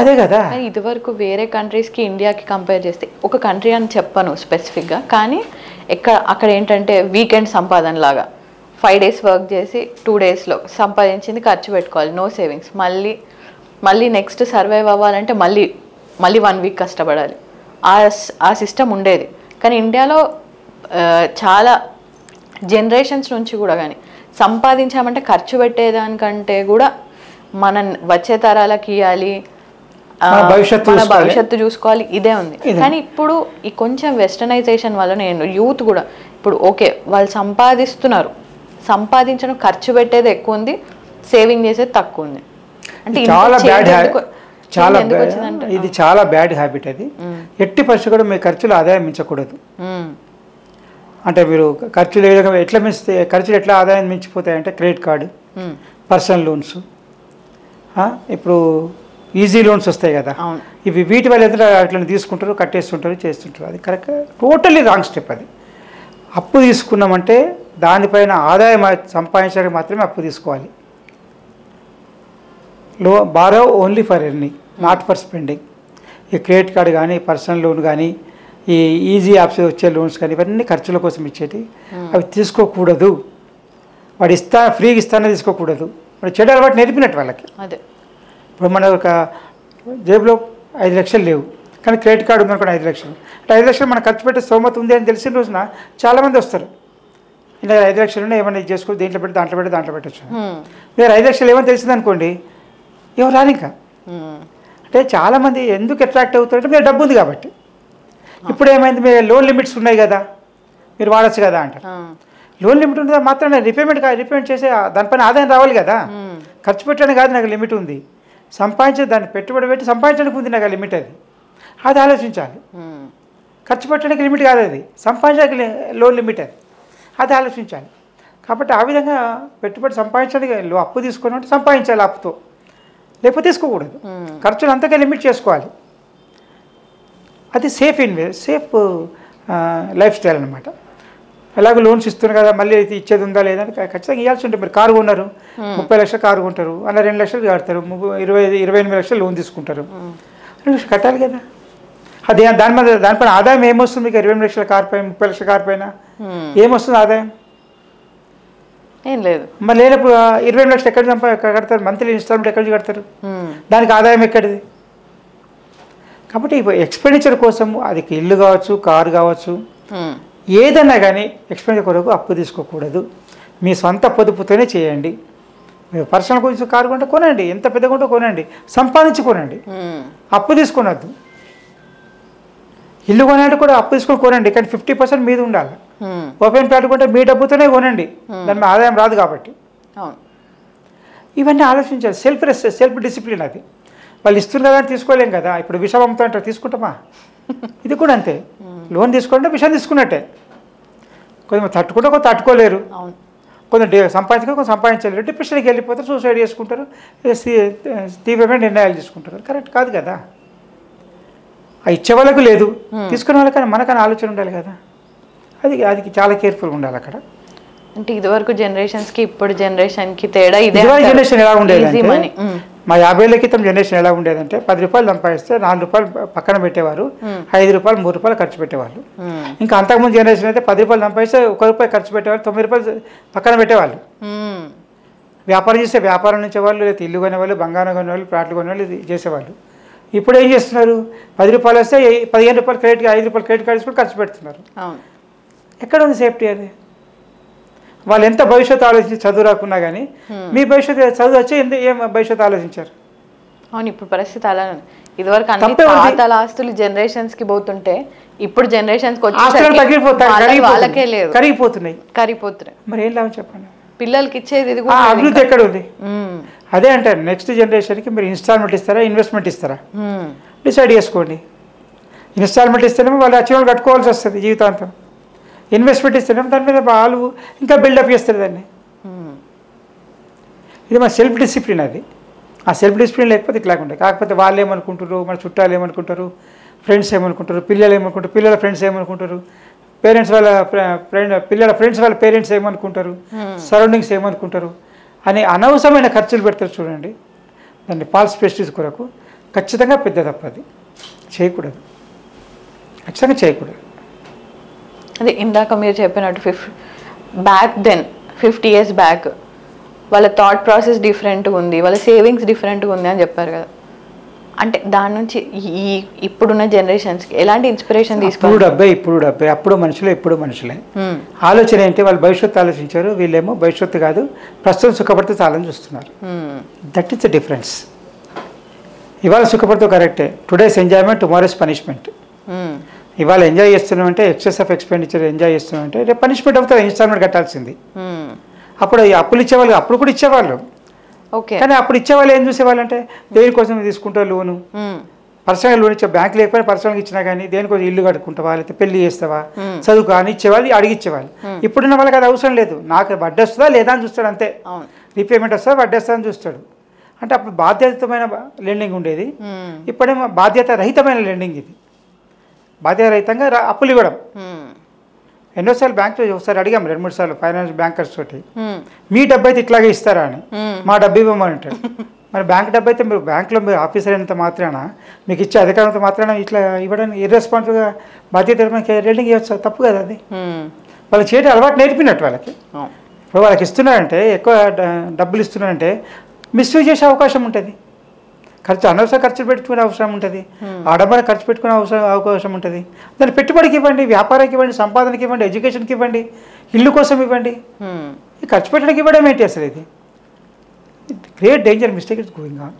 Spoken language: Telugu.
అదే కదా. ఇదివరకు వేరే కంట్రీస్కి ఇండియాకి కంపేర్ చేస్తే ఒక కంట్రీ అని చెప్పను స్పెసిఫిక్గా, కానీ అక్కడ ఏంటంటే వీకెండ్ సంపాదన లాగా 5 days వర్క్ చేసి 2 daysలో సంపాదించింది ఖర్చు పెట్టుకోవాలి, నో సేవింగ్స్. మళ్ళీ నెక్స్ట్ సర్వైవ్ అవ్వాలంటే మళ్ళీ 1 week కష్టపడాలి. ఆ సిస్టమ్ ఉండేది. కానీ ఇండియాలో చాలా జనరేషన్స్ నుంచి కూడా కానీ సంపాదించామంటే ఖర్చు పెట్టేదానికంటే కూడా మనం వచ్చే తరాలకి ఇవ్వాలి, మన భవిష్యత్తు చూసుకోవాలి, ఇదే ఉంది. కానీ ఇప్పుడు ఈ కొంచెం వెస్టర్నైజేషన్ వల్ల నేను యూత్ కూడా ఇప్పుడు ఓకే వాళ్ళు సంపాదించడం ఖర్చు పెట్టేది ఎక్కువ ఉంది, సేవింగ్ చేసేది తక్కువ ఉంది. అంటే ఇది చాలా బ్యాడ్ హ్యాబిట్. అది ఎట్టి పరిస్థితి కూడా మీ ఖర్చులు ఆదాయం మించకూడదు. అంటే మీరు ఖర్చులు ఎట్లా మించితే ఖర్చులు ఎట్లా ఆదాయం మించిపోతాయంటే క్రెడిట్ కార్డు, పర్సనల్ లోన్స్, ఇప్పుడు ఈజీ లోన్స్ వస్తాయి కదా, ఇవి వీటి వల్ల ఎదురు అట్లా తీసుకుంటారు, కట్టేస్తుంటారు, చేస్తుంటారు. అది కరెక్ట్, టోటల్లీ రాంగ్ స్టెప్. అది అప్పు తీసుకున్నామంటే దానిపైన ఆదాయం సంపాదించడానికి మాత్రమే అప్పు తీసుకోవాలి. Borrow only for earning, not for spending. ఈ క్రెడిట్ కార్డు కానీ, పర్సనల్ లోన్ కానీ, ఈ ఈజీ యాప్స్ వచ్చే లోన్స్ కానీ, ఇవన్నీ ఖర్చుల కోసం ఇచ్చేటి, అవి తీసుకోకూడదు. వాడు ఫ్రీగా ఇస్తానే తీసుకోకూడదు. వాడు చెడు అలవాటు నేర్పినట్టు వాళ్ళకి. అదే ఇప్పుడు మన ఒక జేబులో 5 లక్షలు లేవు, కానీ క్రెడిట్ కార్డు ఉందనుకోండి 5 లక్షలు. అంటే 5 లక్షలు మనం ఖర్చు పెట్టే స్తోమత ఉంది అని తెలిసిన రోజున చాలామంది వస్తారు. ఇలా 5 లక్షలు ఏమైనా ఇది చేసుకో, దీంట్లో పెట్టి దాంట్లో పెట్టచ్చు. మీరు 5 లక్షలు ఏమని తెలిసింది అనుకోండి, ఎవరు రాని ఇంకా. అంటే చాలామంది ఎందుకు అట్రాక్ట్ అవుతారంటే మీరు డబ్బు ఉంది కాబట్టి. ఇప్పుడు ఏమైంది, మీరు లోన్ లిమిట్స్ ఉన్నాయి కదా, మీరు వాడచ్చు కదా అంటారు. లోన్ లిమిట్ ఉంది మాత్రం రిపేమెంట్ చేసే దానిపైన ఆదాయం రావాలి కదా. ఖర్చు పెట్టడానికి కాదు నాకు లిమిట్ ఉంది, సంపాదించే దాన్ని పెట్టుబడి పెట్టి సంపాదించడానికి ఉంది నాకు లిమిట్. అది ఆలోచించాలి. ఖర్చు పెట్టడానికి లిమిట్ కాదు, అది సంపాదించడానికి లోన్ లిమిట్. అది ఆలోచించాలి. కాబట్టి ఆ విధంగా పెట్టుబడి సంపాదించడానికి అప్పు తీసుకున్నట్టు సంపాదించాలి, అప్పుతో లేకపోతే తీసుకోకూడదు. ఖర్చులు అంతగా లిమిట్ చేసుకోవాలి. అది సేఫ్ సేఫ్ లైఫ్ స్టైల్ అనమాట. అలాగే లోన్స్ ఇస్తున్నారు కదా, మళ్ళీ ఇచ్చేది ఉందా లేదా అని ఖచ్చితంగా ఇవ్వాల్సి ఉంటుంది. మీరు కారు కొన్నారు, 30 లక్షలు కారు కొంటారు, అలా 2 లక్షలు కడతారు, 28 లక్షలు లోన్ తీసుకుంటారు, 2 లక్షలు కట్టాలి కదా. అది దానిపైన ఆదాయం ఏమొస్తుంది మీకు? 28 లక్షల కారు పైన, 30 లక్షల కారు పైన ఏమొస్తుంది ఆదాయం? ఏం లేదు. మరి లేనప్పుడు 28 లక్షలు ఎక్కడ కడతారు? మంత్లీ ఇన్స్టాల్మెంట్ ఎక్కడి నుంచి కడతారు? దానికి ఆదాయం ఎక్కడిది? కాబట్టి ఎక్స్పెండిచర్ కోసం, అది ఇల్లు కావచ్చు, కారు కావచ్చు, ఏదన్నా కానీ ఎక్స్పెండిచర్ కొరకు అప్పు తీసుకోకూడదు. మీ సొంత పొదుపుతోనే చేయండి. మీరు పర్సనల్ గురించి కారు కొంటే కొనండి, ఎంత పెద్ద కొంటే కొనండి, సంపాదించి కొనండి, అప్పు తీసుకొనొద్దు. ఇల్లు కొనండి కూడా అప్పు తీసుకొని కొనండి, కానీ 50% మీద ఉండాలి. ఓపెన్ ప్లాట్ కొంటే మీ డబ్బుతోనే కొనండి, దాని ఆదాయం రాదు కాబట్టి. ఇవన్నీ ఆలోచించాలి. Self discipline. అది వాళ్ళు ఇస్తున్నారు కదా అని తీసుకోలేం కదా. ఇప్పుడు విషం అమ్ముతా అంటారు, తీసుకుంటామా? ఇది కూడా అంతే. లోన్ తీసుకుంటే విషయం తీసుకున్నట్టే. కొంచెం తట్టుకుంటే కొంత తట్టుకోలేరు, కొంచెం కొంచెం సంపాదించలేరు, డిప్రెషన్కి వెళ్ళిపోతారు, సూసైడ్ చేసుకుంటారు, తీవ్రమైన నిర్ణయాలు తీసుకుంటారు. కరెక్ట్ కాదు కదా. ఆ ఇచ్చే వాళ్ళకు లేదు, తీసుకునే వాళ్ళకన్నా మనకన్నా ఆలోచన ఉండాలి కదా. అది చాలా కేర్ఫుల్గా ఉండాలి అక్కడ. అంటే ఇదివరకు జనరేషన్స్కి ఇప్పుడు జనరేషన్కి తేడా ఇదే. జనరేషన్ ఎలా ఉండేది, మా 50 క్రితం జనరేషన్ ఎలా ఉండేదంటే 10 రూపాయలు సంపాదిస్తే 4 రూపాయలు పక్కన పెట్టేవారు, 5 రూపాయలు 3 రూపాయలు ఖర్చు పెట్టేవాళ్ళు. ఇంకా అంతకుముందు జనరేషన్ అయితే 10 రూపాయలు సంపాదిస్తే 1 రూపాయి ఖర్చు పెట్టేవాళ్ళు, 9 రూపాయలు పక్కన పెట్టేవాళ్ళు. వ్యాపారం చేస్తే వ్యాపారం నుంచేవాళ్ళు, లేదా ఇల్లు కొనేవాళ్ళు, బంగారం కొనేవాళ్ళు, ప్లాట్లు కొనేవాళ్ళు చేసేవాళ్ళు. ఇప్పుడు ఏం చేస్తున్నారు? 10 రూపాయలు వస్తే 15 రూపాయలు క్రెడిట్, 5 రూపాయలు క్రెడిట్ కార్డు తీసుకొని ఖర్చు పెడుతున్నారు. ఎక్కడ ఉంది సేఫ్టీ? అది వాళ్ళు ఎంత భవిష్యత్తు ఆలోచించి చదువు రాకున్నా కానీ మీ భవిష్యత్తు చదువు వచ్చి ఏం భవిష్యత్తు ఆలోచించారు? అవును, ఇప్పుడు పరిస్థితి అలా. ఇదివరకు అన్ని పాతల ఆస్తులు జనరేషన్స్కి పోతుంటే ఇప్పుడు జనరేషన్స్కి వాళ్ళకే లేదు, కరిగిపోతున్నాయి. మరి ఏం లాభం చెప్పండి? పిల్లలకి ఇచ్చేది ఇది అభివృద్ధి ఎక్కడ ఉంది? అదే అంటారు, నెక్స్ట్ జనరేషన్కి మీరు ఇన్స్టాల్మెంట్ ఇస్తారా, ఇన్వెస్ట్మెంట్ ఇస్తారా డిసైడ్ చేసుకోండి. ఇన్స్టాల్మెంట్ ఇస్తేనేమో వాళ్ళు అచీవ్మెంట్ కట్టుకోవాల్సి వస్తుంది జీవితాంతం. ఇన్వెస్ట్మెంట్ ఇస్తేనేమో దాని మీద వాళ్ళు ఇంకా బిల్డప్ చేస్తారు దాన్ని. ఇది మన సెల్ఫ్ డిసిప్లిన్. అది ఆ సెల్ఫ్ డిసిప్లిన్ లేకపోతే ఇట్లా ఉంటాయి. కాకపోతే వాళ్ళు ఏమనుకుంటారు, మన చుట్టాలు ఏమనుకుంటారు, ఫ్రెండ్స్ ఏమనుకుంటారు, పిల్లలు ఏమనుకుంటారు, పిల్లల ఫ్రెండ్స్ ఏమనుకుంటారు, పేరెంట్స్ వాళ్ళ పిల్లల ఫ్రెండ్స్ వాళ్ళ పేరెంట్స్ ఏమనుకుంటారు, సరౌండింగ్స్ ఏమనుకుంటారు అని అనవసరమైన ఖర్చులు పెడతారు చూడండి. దాన్ని ఫాల్స్ ప్రెస్టీజ్ కొరకు. ఖచ్చితంగా పెద్ద తప్పు అది, చేయకూడదు, ఖచ్చితంగా చేయకూడదు. అదే ఇందాక మీరు చెప్పినట్టు బ్యాక్ దెన్ 50 years బ్యాక్ వాళ్ళ థాట్ ప్రాసెస్ డిఫరెంట్గా ఉంది, వాళ్ళ సేవింగ్స్ డిఫరెంట్గా ఉంది అని చెప్పారు కదా. అంటే దాని నుంచి ఈ ఇప్పుడున్న జనరేషన్స్కి ఎలాంటి ఇన్స్పిరేషన్ తీసుకోవాలి? ఇప్పుడు డబ్బే అప్పుడు మనుషులే, ఇప్పుడు మనుషులే. ఆలోచన ఏంటి, వాళ్ళు భవిష్యత్తు ఆలోచించారు, వీళ్ళేమో భవిష్యత్తు కాదు ప్రస్తుతం సుఖపడితే చాలని చూస్తున్నారు. That is the difference. ఇవాళ సుఖపడితే కరెక్టే, టుడేస్ ఎంజాయ్మెంట్ టుమారోస్ పనిష్మెంట్. ఇవాళ ఎంజాయ్ చేస్తున్నామంటే ఎక్సెస్ ఆఫ్ ఎక్స్పెండిచర్ ఎంజాయ్ చేస్తున్నామంటే రేపు పనిష్మెంట్ అవుతుంది, ఇన్స్టాల్మెంట్ కట్టాల్సింది. అప్పుడు అప్పులు ఇచ్చేవాళ్ళు, అప్పుడు కూడా ఇచ్చేవాళ్ళు, కానీ అప్పుడు ఇచ్చేవాళ్ళు ఏం చూసేవాళ్ళు అంటే దేనికోసం తీసుకుంటారు లోను, పర్సనల్ లోన్ ఇచ్చే, బ్యాంక్ లేకపోయినా పర్సనల్గా ఇచ్చినా కానీ దేనికోసం ఇల్లు కట్టుకుంటావా, లేకపోతే పెళ్లి చేస్తావా, చదువుకో అని ఇచ్చేవాళ్ళు, అడిగిచ్చేవాళ్ళు. ఇప్పుడున్న వాళ్ళకి అది అవసరం లేదు, నాకు వడ్డీ వస్తుందా లేదా అని చూస్తాడు అంతే, రీపేమెంట్ వస్తుందా వడ్డీ వస్తుందా అని చూస్తాడు. అంటే అప్పుడు బాధ్యతమైన లెండింగ్ ఉండేది, ఇప్పుడేమో బాధ్యత రహితమైన లెండింగ్. ఇది బాధ్యత రహితంగా అప్పులు ఇవ్వడం. ఎన్నోసార్లు బ్యాంక్ ఒకసారి అడిగాం 2-3 సార్లు ఫైనాన్స్ బ్యాంకర్స్ తోటి, మీ డబ్బు అయితే ఇట్లాగే ఇస్తారా అని. మా డబ్బు ఇవ్వమని అంటాడు. మరి బ్యాంక్ డబ్బు అయితే మీరు బ్యాంకులో మీరు ఆఫీసర్ అయినంత మాత్రాన, మీకు ఇచ్చే అధికారంతో మాత్రాన ఇట్లా ఇవ్వడానికి ఇర్రెస్పాన్సిబుల్గా బాధ్యత రేటింగ్ ఇవ్వచ్చు, తప్పు కదా అది. వాళ్ళు చేయడం అలవాటు నేర్పినట్టు వాళ్ళకి. ఇప్పుడు వాళ్ళకి ఇస్తున్నారంటే, ఎక్కువ డబ్బులు ఇస్తున్నారంటే మిస్యూజ్ చేసే అవకాశం ఉంటుంది, అనవసరం ఖర్చు పెట్టుకునే అవసరం ఉంటుంది, ఆడంబర ఖర్చు పెట్టుకునే అవకాశం ఉంటుంది. దాన్ని పెట్టుబడికి ఇవ్వండి, వ్యాపారానికి ఇవ్వండి, సంపాదనకి ఇవ్వండి, ఎడ్యుకేషన్కి ఇవ్వండి, ఇల్లు కోసం ఇవ్వండి. ఈ ఖర్చు పెట్టడానికి ఇవ్వడం ఏంటి అసలు? ఇది great danger mistake is going on.